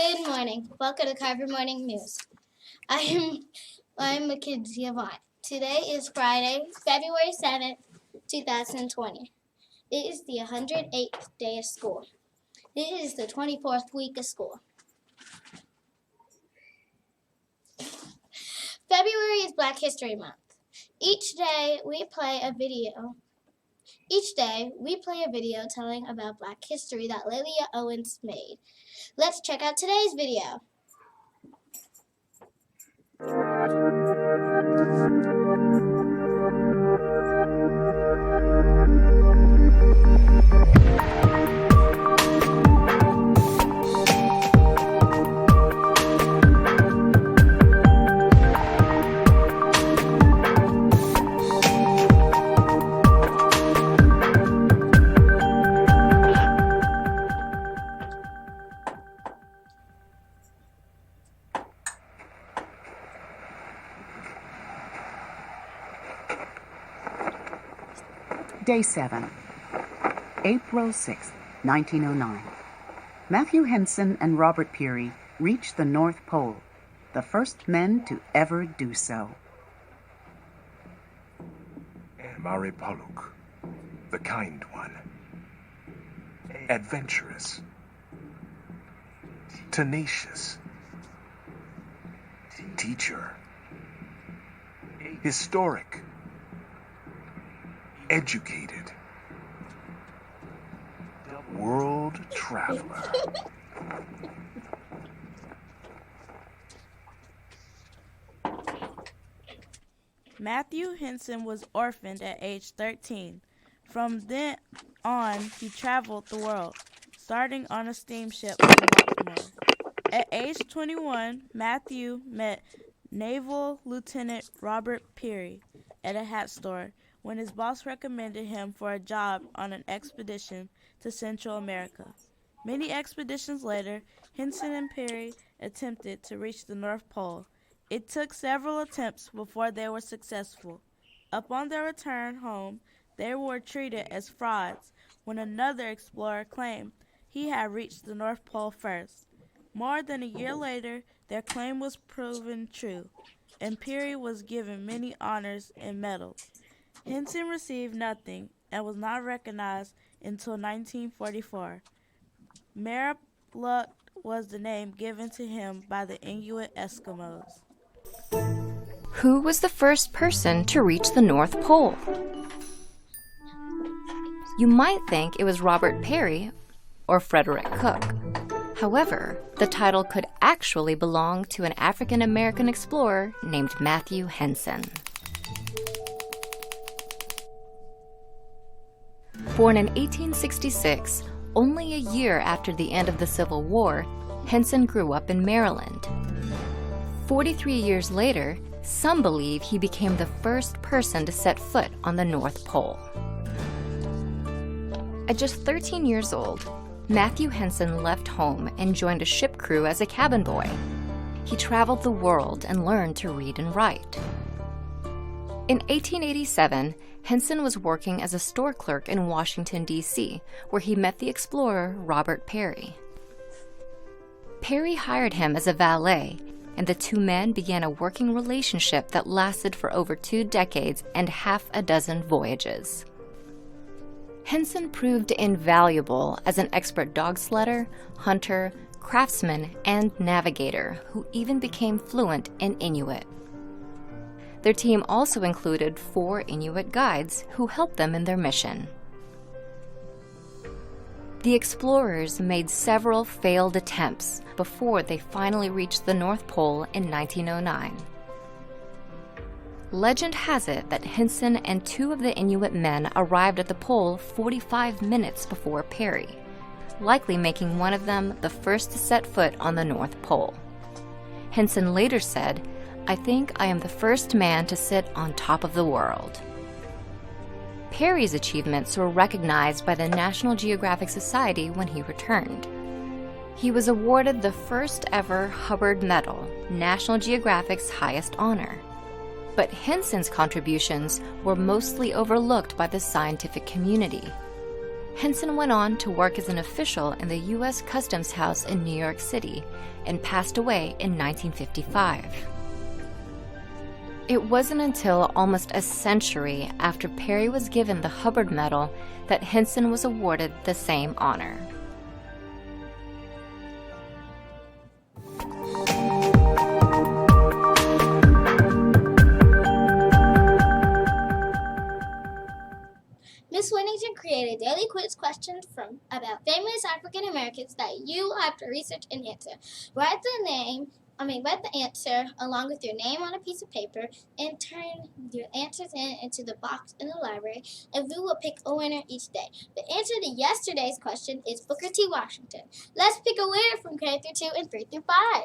Good morning. Welcome to Carver Morning News. I'm Mackenzie Avant. Today is Friday, February 7th, 2020. It is the 108th day of school. It is the 24th week of school. February is Black History Month. Each day we play a video telling about Black history that Lilia Owens made. Let's check out today's video. Day 7, April 6, 1909. Matthew Henson and Robert Peary reached the North Pole, the first men to ever do so. Mari Paluk, the kind one. Adventurous. Tenacious. Teacher. Historic. Educated. World traveler. Matthew Henson was orphaned at age 13. From then on, he traveled the world, starting on a steamship in Baltimore. At age 21, Matthew met Naval Lieutenant Robert Peary at a hat store when his boss recommended him for a job on an expedition to Central America. Many expeditions later, Henson and Peary attempted to reach the North Pole. It took several attempts before they were successful. Upon their return home, they were treated as frauds when another explorer claimed he had reached the North Pole first. More than a year later, their claim was proven true, and Peary was given many honors and medals. Henson received nothing and was not recognized until 1944. Merripluk was the name given to him by the Inuit Eskimos. Who was the first person to reach the North Pole? You might think it was Robert Peary or Frederick Cook. However, the title could actually belong to an African-American explorer named Matthew Henson. Born in 1866, only a year after the end of the Civil War, Henson grew up in Maryland. 43 years later, some believe he became the first person to set foot on the North Pole. At just 13 years old, Matthew Henson left home and joined a ship crew as a cabin boy. He traveled the world and learned to read and write. In 1887, Henson was working as a store clerk in Washington, D.C., where he met the explorer Robert Peary. Peary hired him as a valet, and the two men began a working relationship that lasted for over 2 decades and half a dozen voyages. Henson proved invaluable as an expert dog sledder, hunter, craftsman, and navigator who even became fluent in Inuit. Their team also included 4 Inuit guides who helped them in their mission. The explorers made several failed attempts before they finally reached the North Pole in 1909. Legend has it that Henson and 2 of the Inuit men arrived at the pole 45 minutes before Peary, likely making one of them the first to set foot on the North Pole. Henson later said, "I think I am the first man to sit on top of the world." Peary's achievements were recognized by the National Geographic Society when he returned. He was awarded the first ever Hubbard Medal, National Geographic's highest honor. But Henson's contributions were mostly overlooked by the scientific community. Henson went on to work as an official in the U.S. Customs House in New York City and passed away in 1955. It wasn't until almost a century after Perry was given the Hubbard Medal that Henson was awarded the same honor. Miss Whittington created daily quiz questions about famous African Americans that you have to research and answer. Write the answer along with your name on a piece of paper and turn your answers into the box in the library, and we will pick a winner each day. The answer to yesterday's question is Booker T. Washington. Let's pick a winner from K through 2 and 3 through 5.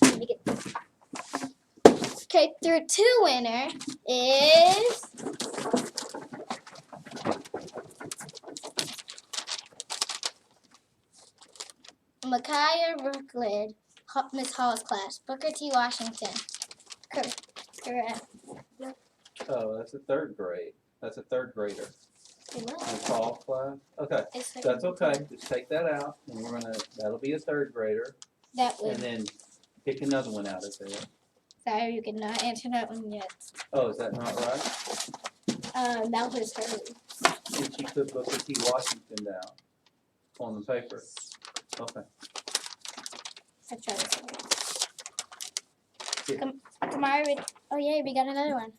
Let me get this. K through 2 winner is Micaiah Brooklyn, Miss Hall's class. Booker T. Washington. Correct. Oh, that's a third grade. That's a third grader. It was. Miss Hall's class. Okay, It's like- that's okay. Just take that out, and that'll be a third grader, That and was. then pick another one out of there. Sorry, you cannot answer that one yet. Oh, is that not right? That was her. Did she put Booker T. Washington down on the paper? Okay. I tried to say Yeah. it. Kamari, oh yeah, we got another one.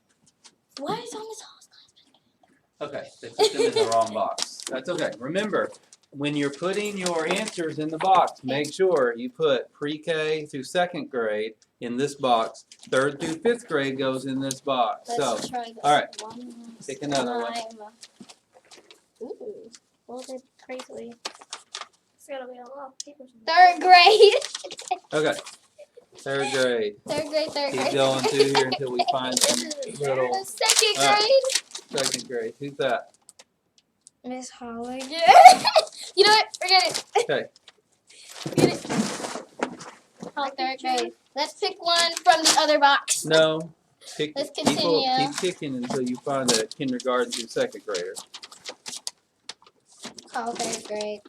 Why is on Miss Hall's class? Okay, they put them in the wrong box. That's okay. Remember, when you're putting your answers in the box, make sure you put pre-K through second grade in this box. Third through fifth grade goes in this box. Let's So, try this all right, one pick another one. time. Ooh, folded crazily. It's gonna be a lot of papers. Third grade. Okay, third grade. Third grade. Keep going through here until we find some little Second All right. grade. second grade. Who's that? Miss Hall again. You know what? Forget it. Okay. Forget it. Oh, third grade. Let's pick one from the other box. No. Pick, Let's keep continue. picking until you find a kindergarten through second grader. Oh, third grade.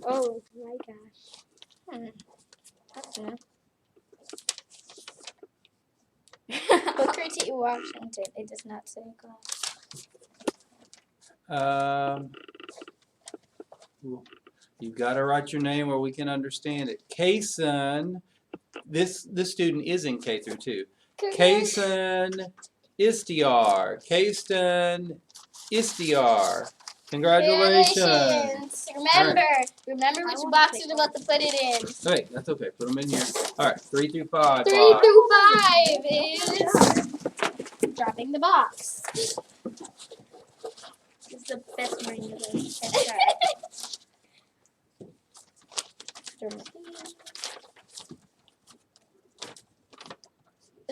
Oh my gosh. That's enough. Booker T. Washington. It does not say class. You've got to write your name where we can understand it. Kaysen, this student is in K through 2. Kaysen Istiar. Kaysen Istiar. Congratulations. Remember which box you're about to put it in. Wait, that's okay. Put them in here. All right, 3 through 5. 3 Bob. through 5 is dropping the box. It's the best morning of the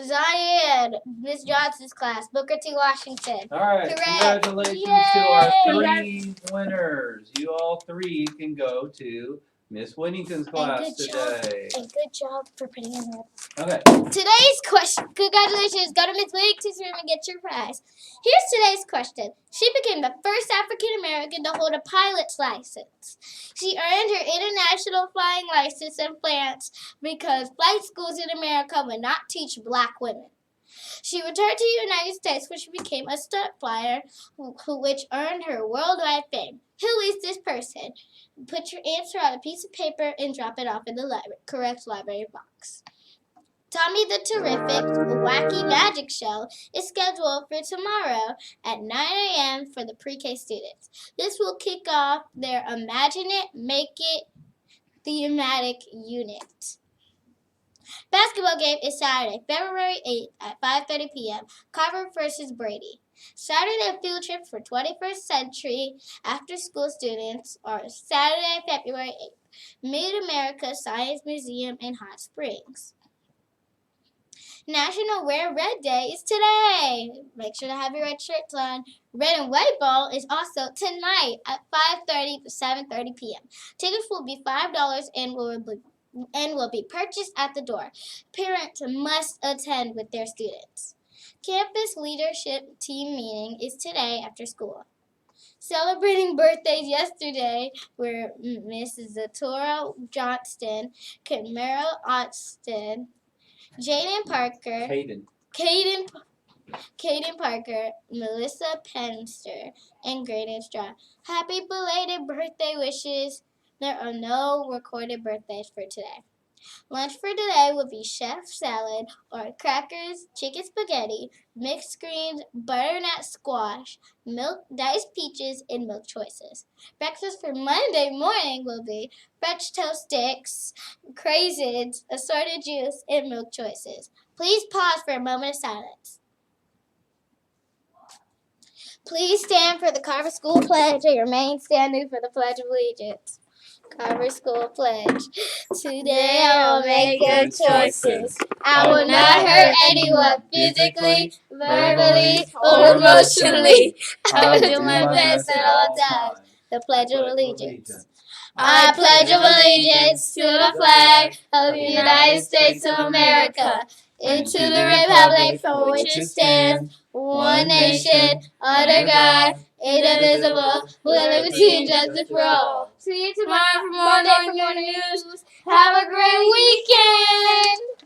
Zion, Miss Johnson's class, Booker T. Washington. All right, Correct. congratulations to our Yay! 3 winners. You all 3 can go to Miss Whittington's class good job. today. And good job for putting in that. Okay. Today's question, congratulations, go to Miss Whittington's room and get your prize. Here's today's question. She became the first African American to hold a pilot's license. She earned her international flying license in France because flight schools in America would not teach black women. She returned to the United States, where she became a stunt flyer, which earned her worldwide fame. Who is this person? Put your answer on a piece of paper and drop it off in the correct library box. Tommy the Terrific Wacky Magic Show is scheduled for tomorrow at 9 a.m. for the pre-K students. This will kick off their Imagine It, Make It thematic unit. Basketball game is Saturday, February 8th at 5:30 p.m. Carver versus Brady. Saturday field trip for 21st century after-school students are Saturday, February 8th. Mid-America Science Museum in Hot Springs. National Wear Red Day is today. Make sure to have your red shirts on. Red and White Ball is also tonight at 5:30 to 7:30 p.m. Tickets will be $5 and will be purchased at the door. Parents must attend with their students. Campus Leadership Team Meeting is today after school. Celebrating birthdays yesterday were Mrs. Zatora Johnston, Camaro Austin, Jaden Parker, Caden Parker, Melissa Penster, and Graydon Straw. Happy belated birthday wishes. There are no recorded birthdays for today. Lunch for today will be chef salad or crackers, chicken spaghetti, mixed greens, butternut squash, milk, diced peaches, and milk choices. Breakfast for Monday morning will be French toast sticks, craisins, assorted juice, and milk choices. Please pause for a moment of silence. Please stand for the Carver School Pledge or remain standing for the Pledge of Allegiance. Carver School Pledge. Today I will make good choices. I will not hurt anyone physically, verbally, or emotionally. I will do my best at all times. The Pledge of Allegiance. I pledge allegiance to the flag of the United States of America and to the republic for which it stands, one nation, under God, indivisible, with liberty and justice for all. See you tomorrow for more morning news. Have a great weekend!